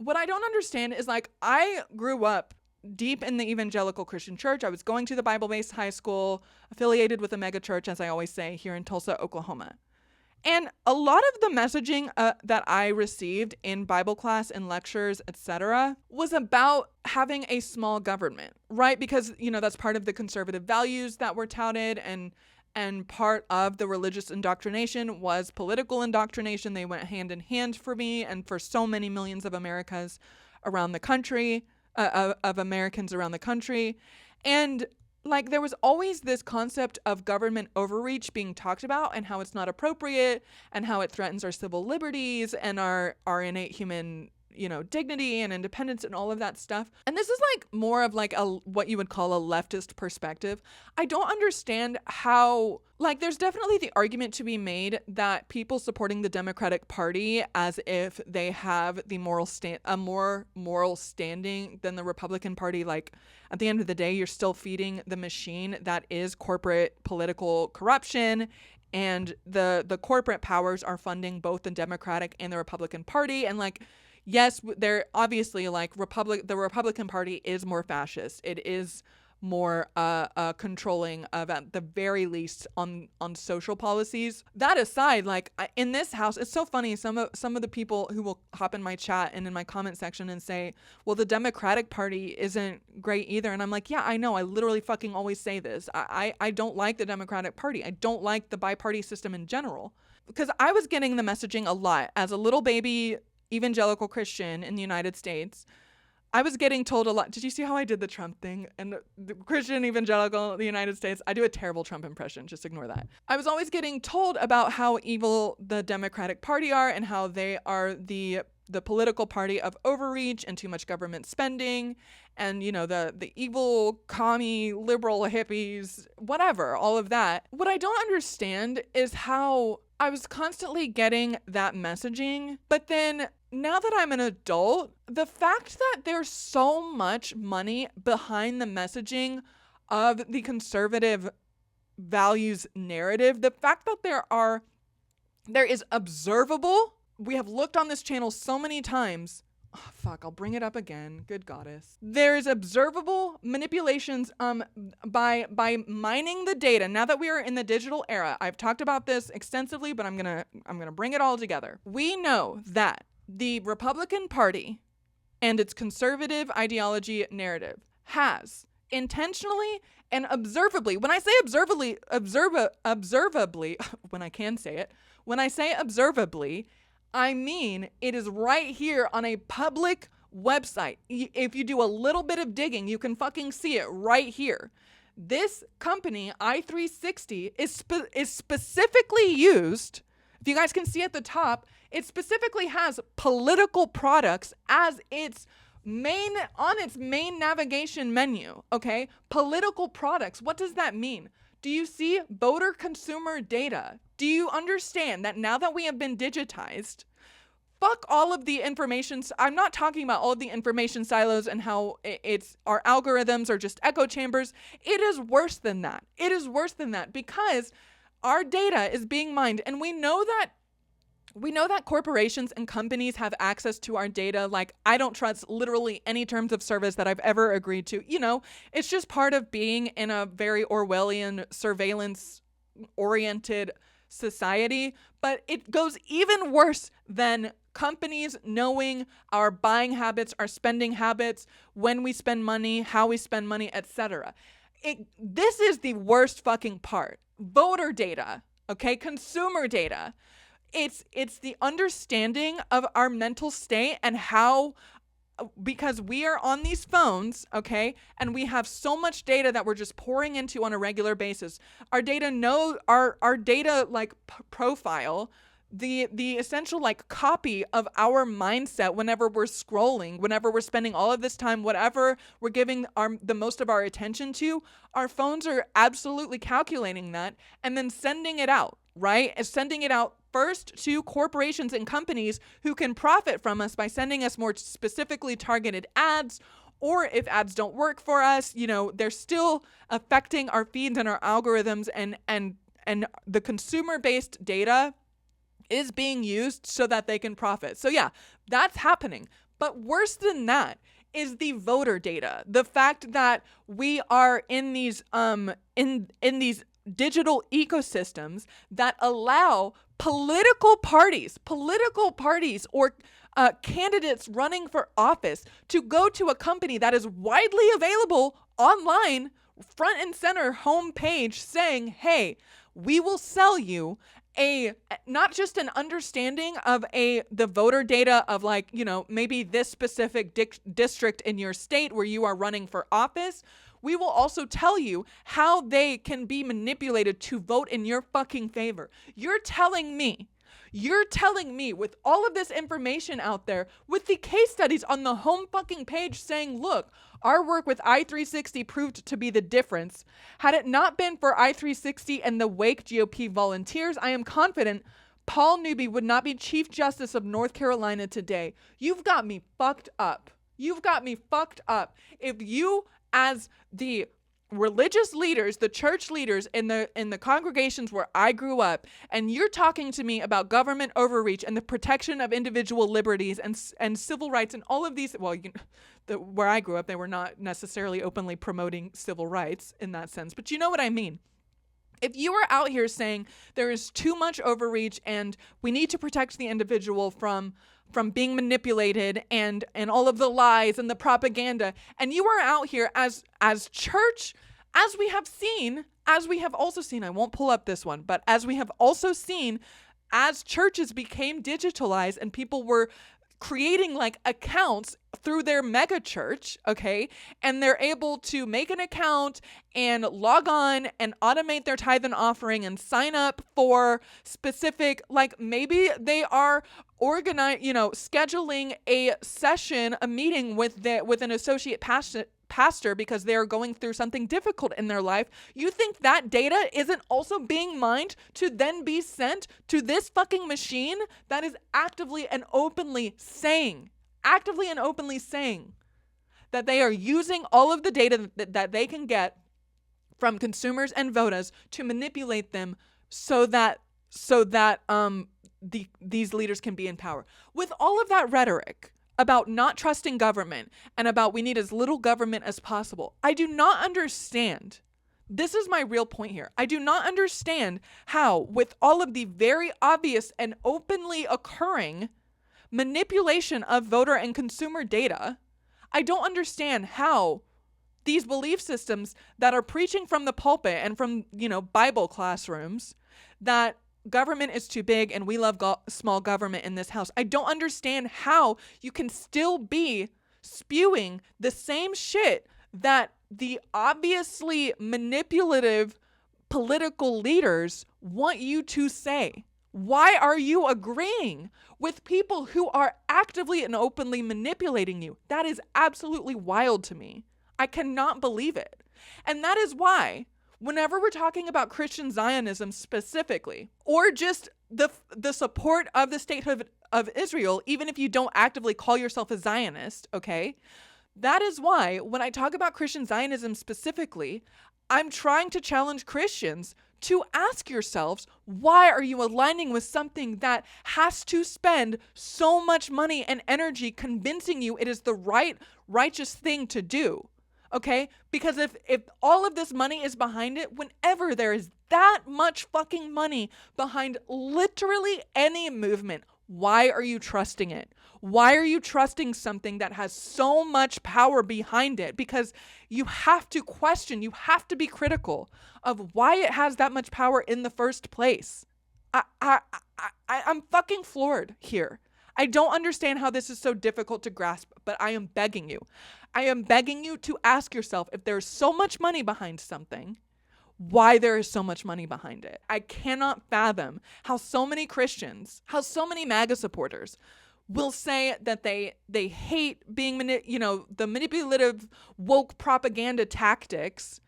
what I don't understand is, like, I grew up deep in the evangelical Christian church. I was going to the Bible-based high school, affiliated with a mega church, as I always say, here in Tulsa, Oklahoma. And a lot of the messaging that I received in Bible class and lectures, etc., was about having a small government, right? Because, you know, that's part of the conservative values that were touted, and part of the religious indoctrination was political indoctrination. They went hand in hand for me and for so many millions of Americans around the country, of Americans around the country. And like, there was always this concept of government overreach being talked about, and how it's not appropriate, and how it threatens our civil liberties and our innate human, you know, dignity and independence and all of that stuff. And this is like more of like what you would call a leftist perspective. I don't understand how, like, there's definitely the argument to be made that people supporting the Democratic Party as if they have the a more moral standing than the Republican Party, like, at the end of the day, you're still feeding the machine that is corporate political corruption, and the corporate powers are funding both the Democratic and the Republican Party. And like, yes, they're obviously, like, the Republican Party is more fascist. It is more controlling of, at the very least, on social policies. That aside, like, in this house, it's so funny. Some of the people who will hop in my chat and in my comment section and say, well, the Democratic Party isn't great either. And I'm like, yeah, I know. I literally fucking always say this. I don't like the Democratic Party. I don't like the bi-party system in general. Because I was getting the messaging a lot as a little baby evangelical Christian in the United States. I was getting told a lot. Did you see how I did the Trump thing? And the Christian evangelical in the United States, I do a terrible Trump impression. Just ignore that. I was always getting told about how evil the Democratic Party are, and how they are the political party of overreach and too much government spending, and, you know, the evil commie liberal hippies, whatever, all of that. What I don't understand is how I was constantly getting that messaging, but then now that I'm an adult, the fact that there's so much money behind the messaging of the conservative values narrative, the fact that there is observable, we have looked on this channel so many times. Oh, fuck, I'll bring it up again. Good goddess. There is observable manipulations by mining the data. Now that we are in the digital era, I've talked about this extensively, but I'm gonna bring it all together. We know that the Republican Party and its conservative ideology narrative has intentionally and observably, when I say observably, when I can say it, when I say observably, I mean it is right here on a public website. If you do a little bit of digging, you can fucking see it right here. This company, i360, is specifically used, if you guys can see at the top, it specifically has political products as its main navigation menu, okay? Political products, what does that mean? Do you see voter consumer data? Do you understand that now that we have been digitized, fuck all of the information. I'm not talking about all of the information silos and how our algorithms are just echo chambers. It is worse than that. It is worse than that, because our data is being mined, and we know that corporations and companies have access to our data. Like, I don't trust literally any terms of service that I've ever agreed to. You know, it's just part of being in a very Orwellian, surveillance-oriented society. But it goes even worse than companies knowing our buying habits, our spending habits, when we spend money, how we spend money, etc. This is the worst fucking part. Voter data, okay? Consumer data. It's the understanding of our mental state and how, because we are on these phones, okay, and we have so much data that we're just pouring into on a regular basis. Our data our data like profile, the essential like copy of our mindset whenever we're scrolling, whenever we're spending all of this time, whatever we're giving the most of our attention to, our phones are absolutely calculating that and then sending it out, right? And sending it out first to corporations and companies who can profit from us by sending us more specifically targeted ads, or if ads don't work for us, you know, they're still affecting our feeds and our algorithms, and the consumer-based data is being used so that they can profit. So yeah, that's happening. But worse than that is the voter data. The fact that we are in these in these digital ecosystems that allow political parties or candidates running for office to go to a company that is widely available online, front and center homepage, saying, hey, we will sell you not just an understanding of the voter data of, like, you know, maybe this specific district in your state where you are running for office. We will also tell you how they can be manipulated to vote in your fucking favor. You're telling me with all of this information out there, with the case studies on the home fucking page saying, look, our work with I-360 proved to be the difference. Had it not been for I-360 and the Wake GOP volunteers, I am confident Paul Newby would not be Chief Justice of North Carolina today. You've got me fucked up. If you, as the religious leaders, the church leaders in the congregations where I grew up, and you're talking to me about government overreach and the protection of individual liberties and civil rights and all of these, well, where I grew up, they were not necessarily openly promoting civil rights in that sense, but you know what I mean. If you are out here saying there is too much overreach and we need to protect the individual from being manipulated and all of the lies and the propaganda, and you are out here as church, as we have also seen, I won't pull up this one, but as we have also seen, as churches became digitalized and people were creating like accounts through their mega church, okay, and they're able to make an account and log on and automate their tithe and offering and sign up for specific, like maybe they are scheduling a session, a meeting with an associate pastor because they're going through something difficult in their life. You think that data isn't also being mined to then be sent to this fucking machine that is actively and openly saying that they are using all of the data that they can get from consumers and voters to manipulate them so that these leaders can be in power. With all of that rhetoric about not trusting government and about we need as little government as possible, I do not understand. This is my real point here. I do not understand how, with all of the very obvious and openly occurring manipulation of voter and consumer data, I don't understand how these belief systems that are preaching from the pulpit and from, Bible classrooms that government is too big and we love small government in this house. I don't understand how you can still be spewing the same shit that the obviously manipulative political leaders want you to say. Why are you agreeing with people who are actively and openly manipulating you? That is absolutely wild to me. I cannot believe it. And that is why whenever we're talking about Christian Zionism specifically, or just the support of the state of Israel, even if you don't actively call yourself a Zionist, okay? That is why when I talk about Christian Zionism specifically, I'm trying to challenge Christians to ask yourselves, why are you aligning with something that has to spend so much money and energy convincing you it is the righteous thing to do? Okay? Because if all of this money is behind it, whenever there is that much fucking money behind literally any movement, why are you trusting it? Why are you trusting something that has so much power behind it? Because you have to question, you have to be critical of why it has that much power in the first place. I'm fucking floored here. I don't understand how this is so difficult to grasp, but I am begging you. I am begging you to ask yourself, if there's so much money behind something, why there is so much money behind it. I cannot fathom how so many Christians, how so many MAGA supporters will say that they hate being, the manipulative woke propaganda tactics.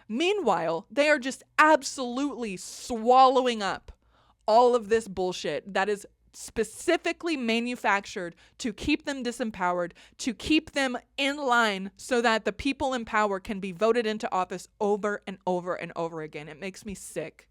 Meanwhile, they are just absolutely swallowing up all of this bullshit that is specifically manufactured to keep them disempowered, to keep them in line so that the people in power can be voted into office over and over and over again. It makes me sick.